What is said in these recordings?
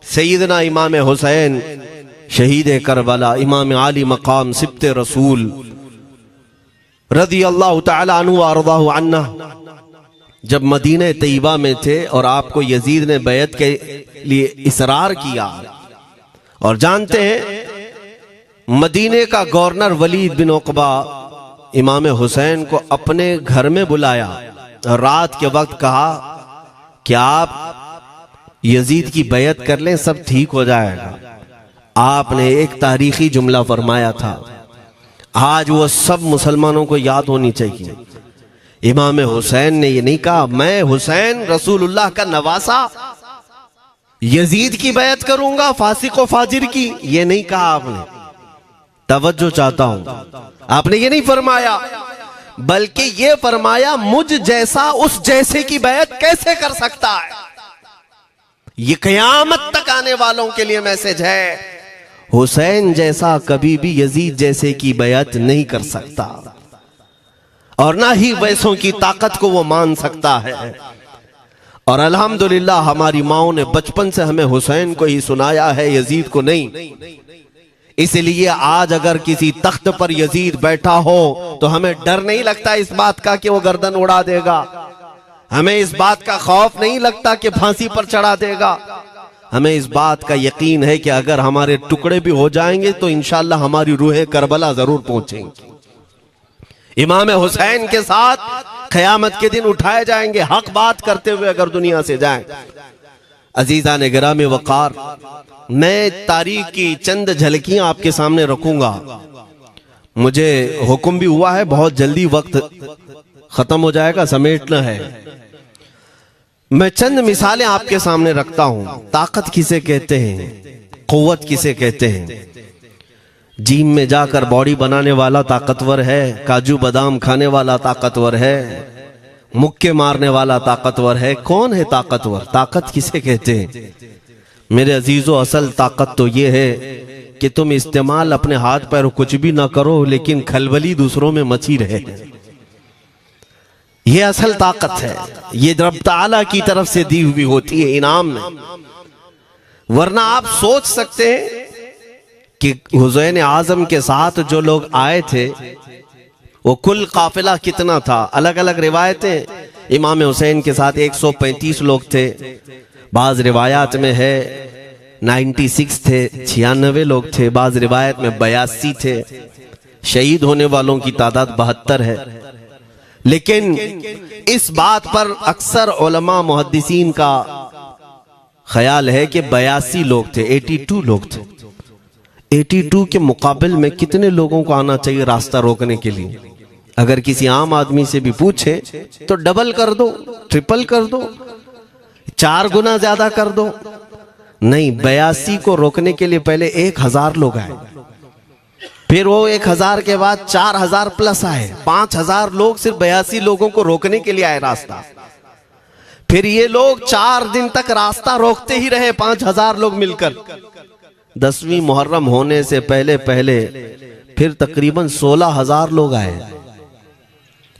सैयदना इमाम हुसैन शहीद करबला, इमाम आली मकाम सिब्ते रसूल रज़ी अल्लाह तआला अन्हु व अर्ज़ाहु अन्ना, जब मदीने तैयबा में थे और आपको यजीद ने बैत के लिए इसरार किया। और जानते हैं मदीने का गवर्नर वलीद बिन उक़बा इमाम हुसैन को अपने घर में बुलाया और रात के वक्त कहा कि आप यजीद की बैत कर लें, सब ठीक हो जाएगा। आपने एक तारीखी जुमला फरमाया था, आज वो सब मुसलमानों को याद होनी चाहिए। इमाम हुसैन ने ये नहीं कहा मैं हुसैन रसूलुल्लाह का नवासा यजीद की बैत करूंगा फासिक व फाजिर की, ये नहीं कहा आपने। तवज्जो चाहता हूं, आपने ये नहीं फरमाया, बल्कि ये फरमाया मुझ जैसा उस जैसे की बैत कैसे कर सकता है। ये क़यामत तक आने वालों के लिए मैसेज है, हुसैन जैसा कभी भी यजीद जैसे की बैत नहीं कर सकता और ना ही वैसों की ताकत को वो मान सकता है। और अल्हम्दुलिल्लाह हमारी माओ ने बचपन से हमें हुसैन को ही सुनाया है, यजीद को नहीं। इसलिए आज अगर किसी तख्त पर यजीद बैठा हो तो हमें डर नहीं लगता इस बात का कि वो गर्दन उड़ा देगा, हमें इस बात का खौफ नहीं लगता कि फांसी पर चढ़ा देगा। हमें इस बात का यकीन है कि अगर हमारे टुकड़े भी हो जाएंगे तो इंशाअल्लाह हमारी रूहें करबला जरूर पहुंचेंगी। इमाम हुसैन के साथ क़यामत के दिन उठाए जाएंगे, हक बात करते हुए अगर दुनिया से जाएं। अजीज़ान गिरामी वक़ार, मैं तारीख की चंद झलकियां आपके सामने रखूंगा। मुझे हुक्म भी हुआ है, बहुत जल्दी वक्त खत्म हो जाएगा, समेटना है। मैं चंद मिसालें आपके सामने रखता हूं। ताकत किसे कहते हैं, क़ुव्वत किसे कहते हैं। जिम में जाकर बॉडी बनाने वाला ताकतवर है, काजू बादाम खाने वाला ताकतवर है, मुक्के मारने वाला ताकतवर है। कौन है ताकतवर, ताकत किसे कहते हैं? मेरे अजीजों, असल ताकत तो ये है कि तुम इस्तेमाल अपने हाथ पैर कुछ भी ना करो लेकिन खलबली दूसरों में मची रहे। ये असल ताकत है, ये रब ताला की तरफ से दी हुई होती है इनाम में। वरना आप सोच सकते हैं कि हुसैन आजम के साथ जो लोग आए थे वो कुल काफिला कितना था। अलग अलग रिवायतें, इमाम हुसैन के साथ 135 लोग थे, बाज रिवायात में है 96 थे, 96 लोग थे, बाज रिवायत में 82 थे। शहीद होने वालों की तादाद 72 है। लेकिन इस बात पर अक्सर उलमा मुहद्दिसीन का ख्याल है कि 82 लोग थे, 82 लोग थे। 82 के मुकाबिल में कितने लोगों को आना चाहिए रास्ता रोकने के लिए? अगर किसी आम आदमी से भी पूछे तो डबल कर दो, ट्रिपल कर दो, 4 गुना ज्यादा कर दो। नहीं, 82 को रोकने के लिए पहले 1000 लोग आए, फिर वो 1000 के बाद 4000 प्लस आए, 5000 लोग सिर्फ 82 लोगों को रोकने के लिए आए रास्ता। फिर ये लोग 4 दिन तक रास्ता रोकते ही रहे, 5000 लोग मिलकर। 10वीं मुहर्रम होने से पहले पहले फिर तकरीबन 16000 लोग आए,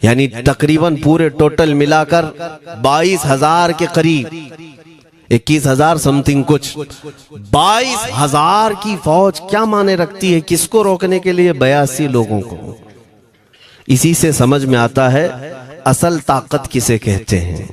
यानी तकरीबन पूरे टोटल मिलाकर 22000 के करीब, 21000 समथिंग कुछ। 22000 की फौज क्या माने रखती है, किसको रोकने के लिए? 82 लोगों को। इसी से समझ में आता है असल ताकत किसे कहते हैं।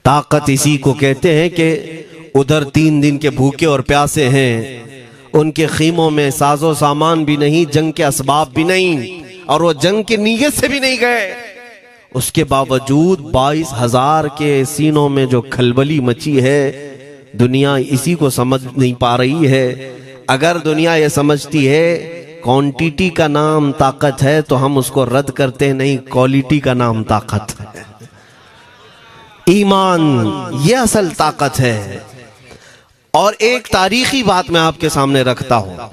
ताकत इसी को कहते हैं कि उधर 3 दिन के भूखे और प्यासे हैं, उनके खीमों में साजो सामान भी नहीं, जंग के असबाब भी नहीं, और वो जंग की नीयत से भी नहीं गए। उसके बावजूद 22000 के सीनों में जो खलबली मची है, दुनिया इसी को समझ नहीं पा रही है। अगर दुनिया ये समझती है क्वांटिटी का नाम ताकत है तो हम उसको रद्द करते हैं, नहीं, क्वालिटी का नाम ताकत है। ईमान ये असल ताकत है। और एक तारीखी बात मैं आपके सामने रखता हूं।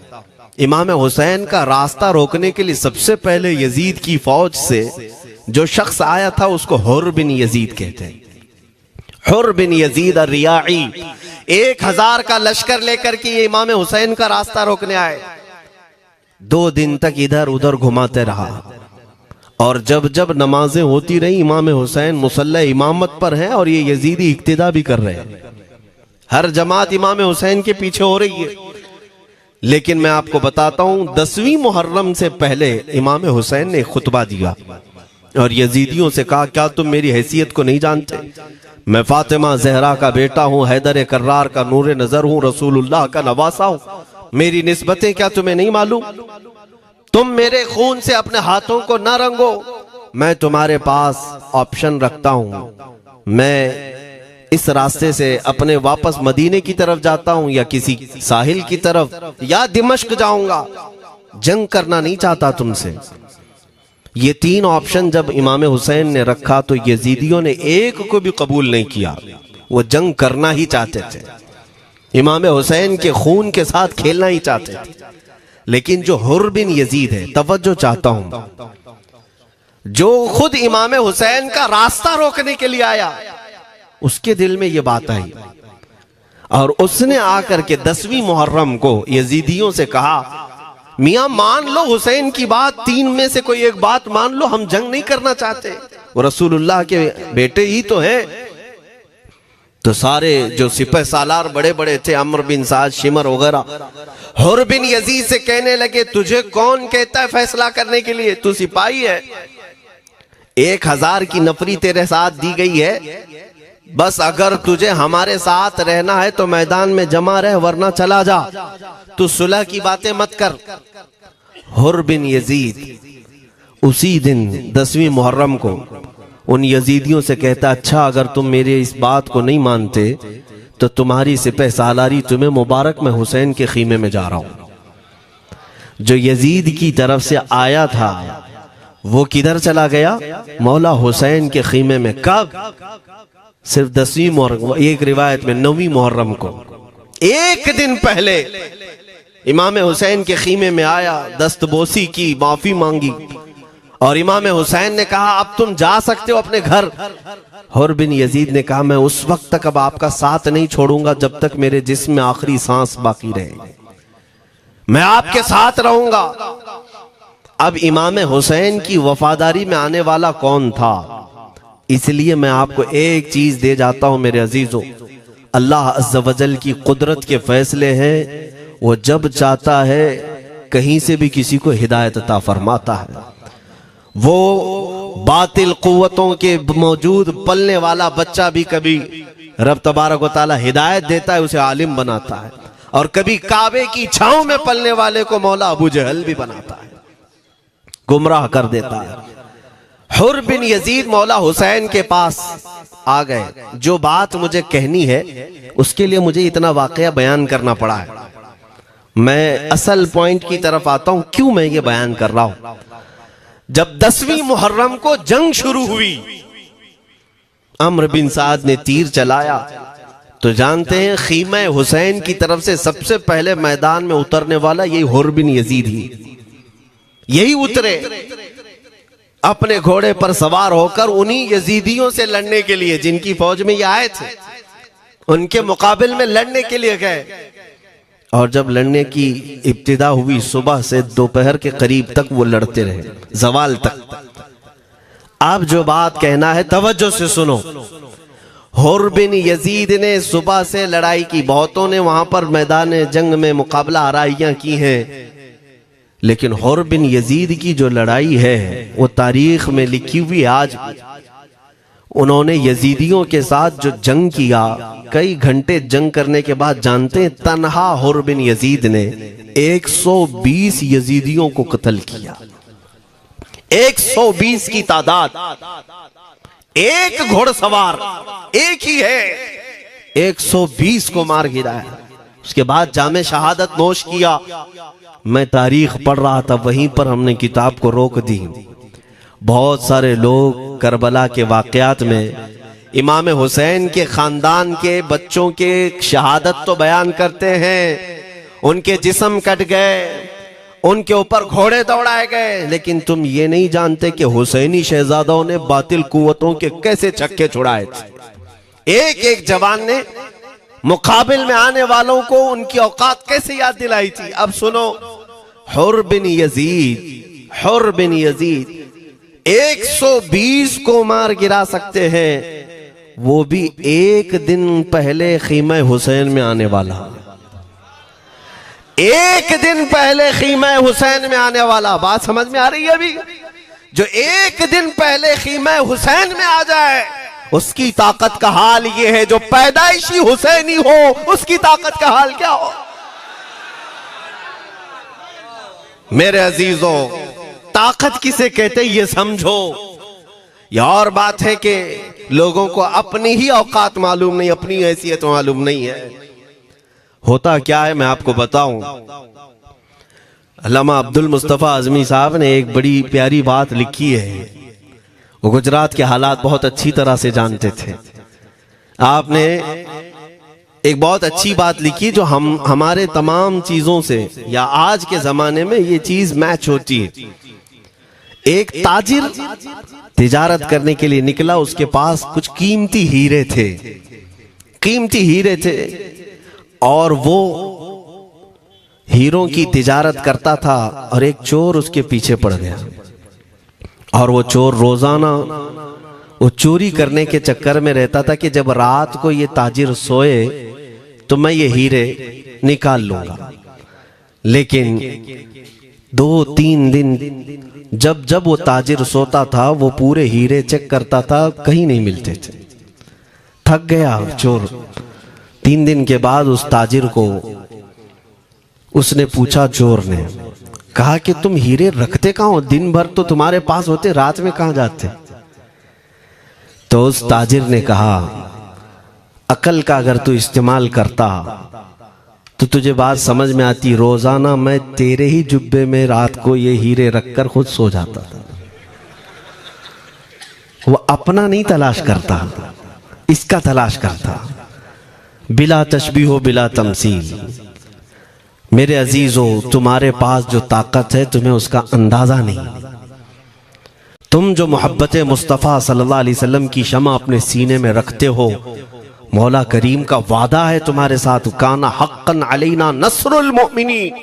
इमाम हुसैन का रास्ता रोकने के लिए सबसे पहले यजीद की फौज से जो शख्स आया था उसको हुर बिन यजीद कहते हैं। हुर बिन यजीद रियाई 1000 का लश्कर लेकर के ये इमाम हुसैन का रास्ता रोकने आए। 2 दिन तक इधर उधर घुमाते रहा और जब जब नमाजें होती रही, इमाम हुसैन मुसल्ला इमामत पर हैं और ये यजीदी इक्तिदा भी कर रहे हैं। हर जमात इमाम हुसैन के पीछे हो रही है। लेकिन मैं आपको बताता हूं 10वीं मुहर्रम से पहले इमाम हुसैन ने खुतबा दिया और यजीदियों से कहा, क्या तुम मेरी हैसियत को नहीं जानते? मैं फातिमा जहरा का बेटा हूं, हैदर कर्रार का नूर नजर हूं, रसूलुल्लाह का नवासा हूं। मेरी निस्बतें क्या तुम्हें नहीं मालूम? तुम मेरे खून से अपने हाथों को न रंगो। मैं तुम्हारे पास ऑप्शन रखता हूं, मैं इस रास्ते से अपने वापस मदीने की तरफ जाता हूं या किसी साहिल की तरफ या दिमश्क जाऊंगा। जंग करना नहीं चाहता तुमसे। ये 3 ऑप्शन जब इमाम हुसैन ने रखा तो यजीदियों ने एक को भी कबूल नहीं किया। वो जंग करना ही चाहते थे, इमाम हुसैन के खून के साथ खेलना ही चाहते थे। लेकिन जो हुर बिन यजीद है, तवज्जो चाहता हूं, जो खुद इमाम हुसैन का रास्ता रोकने के लिए आया, उसके दिल में ये बात आई और उसने आकर के 10वीं मुहर्रम को यजीदियों से कहा, मियां मान लो हुसैन की बात, 3 में से कोई एक बात मान लो, हम जंग नहीं करना चाहते, वो रसूलुल्लाह के बेटे ही तो हैं। तो सारे जो सिपह सालार बड़े बड़े थे, अमर बिन साद, शिमर वगैरह, हुर बिन यजीद से कहने लगे, तुझे कौन कहता है फैसला करने के लिए? तू सिपाही है, 1000 की नफरी तेरे साथ दी गई है, बस अगर तुझे हमारे साथ रहना है तो मैदान में जमा रह, वरना चला जा, तू सुलह की बातें मत कर। हुर बिन यजीद उसी दिन 10वीं मुहर्रम को उन यजीदियों से कहता, अच्छा अगर तुम मेरे इस बात को नहीं मानते तो तुम्हारी सिपह सालारी तुम्हें मुबारक, मैं हुसैन के खीमे में जा रहा हूं। जो यजीद की तरफ से आया था वो किधर चला गया? मौला हुसैन के खीमे में। कब? सिर्फ 10वीं मुहर्रम, एक रिवायत में 9वीं मुहर्रम को, एक दिन पहले इमाम हुसैन के खीमे में आया, दस्तबोसी की, माफी मांगी और इमाम हुसैन ने कहा, अब तुम जा सकते हो अपने घर। हुर बिन यजीद ने कहा, मैं उस वक्त तक अब आपका साथ नहीं छोड़ूंगा जब तक मेरे जिस्म में आखिरी सांस बाकी रहे, मैं आपके साथ रहूंगा। अब इमाम हुसैन की वफादारी में आने वाला कौन था? इसलिए मैं आपको एक चीज दे जाता हूं मेरे अजीजों, अल्लाह अज़्ज़ वजल की कुदरत के फैसले हैं, वो जब चाहता है कहीं से भी किसी को हिदायत अता फरमाता है। वो बातिल कुव्वतों के मौजूद पलने वाला बच्चा भी कभी रब तबारक व तआला हिदायत देता है, उसे आलिम बनाता है, और कभी काबे की छांव में पलने वाले को मौला अबू जहल भी बनाता है, गुमराह कर देता है। हुर बिन यजीद मौला हुसैन के पास आ गए। जो बात मुझे कहनी है उसके लिए मुझे इतना वाकया बयान करना पड़ा है। मैं असल पॉइंट की तरफ आता हूं, क्यों मैं ये बयान कर रहा हूं। जब 10वीं मुहर्रम को जंग शुरू हुई, अम्र बिन साद ने तीर चलाया, तो जानते हैं खीमा हुसैन की तरफ से सबसे पहले मैदान में उतरने वाला यही हुर बिन यजीद ही, यही उतरे अपने घोड़े पर सवार होकर उन्हीं यजीदियों से लड़ने के लिए जिनकी फौज में ये आए थे, उनके मुकाबले में लड़ने के लिए गए। और जब लड़ने की इब्तिदा हुई, सुबह से दोपहर के करीब तक वो लड़ते रहे, जवाल तक। अब जो बात कहना है तवज्जो से सुनो। हुर बिन यजीद ने सुबह से लड़ाई की, बहुतों ने वहां पर मैदान जंग में मुकाबला आराइयां की हैं, लेकिन हुर बिन यजीद की जो लड़ाई है वो तारीख में लिखी हुई। आज उन्होंने यजीदियों के साथ जो जंग किया, कई घंटे जंग करने के बाद, जानते हैं तन्हा हुर बिन यजीद ने 120 यजीदियों को कत्ल किया। 120 की तादाद, एक घोड़सवार एक ही है, 120 को मार गिराया। उसके बाद जामे शहादत नोश किया। मैं तारीख पढ़ रहा था, वहीं पर हमने किताब को रोक दी। बहुत सारे लोग करबला के वाकयात में इमाम हुसैन के खानदान के बच्चों के शहादत तो बयान करते हैं, उनके जिस्म कट गए, उनके ऊपर घोड़े दौड़ाए गए, लेकिन तुम ये नहीं जानते कि हुसैनी शहजादों ने बातिल कुव्वतों के कैसे छक्के छुड़ाए थे। एक एक जवान ने मुकाबिल में आने वालों को उनकी औकात कैसे याद दिलाई थी। अब सुनो, हुर बिन यजीद 120 को मार गिरा सकते हैं, वो भी एक दिन पहले खीमा हुसैन में आने वाला, एक दिन पहले खीमा हुसैन में आने वाला। बात समझ में आ रही है अभी? जो एक दिन पहले खीमा हुसैन में आ जाए उसकी ताकत का हाल ये है, जो पैदाइशी हुसैनी हो उसकी ताकत का हाल क्या हो। मेरे अजीजों, ताकत किसे कहते ये समझो। यह और बात है कि लोगों को अपनी ही औकात मालूम नहीं, अपनी हैसियत मालूम नहीं है। होता क्या है मैं आपको बताऊं। अल्लामा अब्दुल मुस्तफा आजमी साहब ने एक बड़ी प्यारी बात लिखी है। वो गुजरात के हालात बहुत अच्छी तरह से जानते थे। आपने एक बहुत अच्छी बात लिखी जो हमारे तमाम चीजों से, या आज के जमाने में ये चीज मैच होती है। एक ताजिर तिजारत करने के लिए निकला, उसके पास कुछ कीमती हीरे थे, कीमती हीरे थे, और वो हीरों की तिजारत करता था। और एक चोर उसके पीछे पड़ गया, और वो चोर रोजाना वो चोरी करने के चक्कर में रहता था कि जब रात को ये ताजिर सोए तो मैं ये हीरे निकाल लूंगा। लेकिन 2-3 दिन जब जब वो ताजिर सोता था वो पूरे हीरे चेक करता था, कहीं नहीं मिलते थे। थक गया चोर। 3 दिन के बाद उस ताजिर को उसने पूछा, चोर ने कहा कि तुम हीरे रखते कहां हो? दिन भर तो तुम्हारे पास होते, रात में कहां जाते? तो उस ताजिर ने कहा, अकल का अगर तू इस्तेमाल करता तो तुझे बात समझ में आती। रोजाना मैं तेरे ही जुब्बे में रात को ये हीरे रखकर खुद सो जाता था। वो अपना नहीं तलाश करता, इसका तलाश करता। बिला तशबीह बिला तमसील। मेरे अजीजों, तुम्हारे पास जो ताकत है तुम्हें उसका अंदाजा नहीं। तुम जो मोहब्बत मुस्तफ़ा सल्लल्लाहु अलैहि वसल्लम की शमा अपने सीने में रखते हो, मौला करीम का वादा है तुम्हारे साथ, काना हक्कन अलैना नस्रुल मोमिनीन।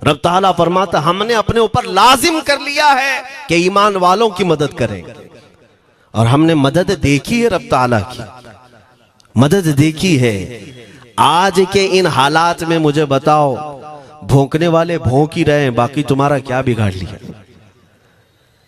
रब ताला फरमाता, हमने अपने ऊपर लाजिम कर लिया है कि ईमान वालों की मदद करें। और हमने मदद देखी है, रब ताला की मदद देखी है। आज के इन हालात में मुझे बताओ, भौंकने वाले भौंक ही रहे हैं, बाकी तुम्हारा क्या बिगाड़ लिया?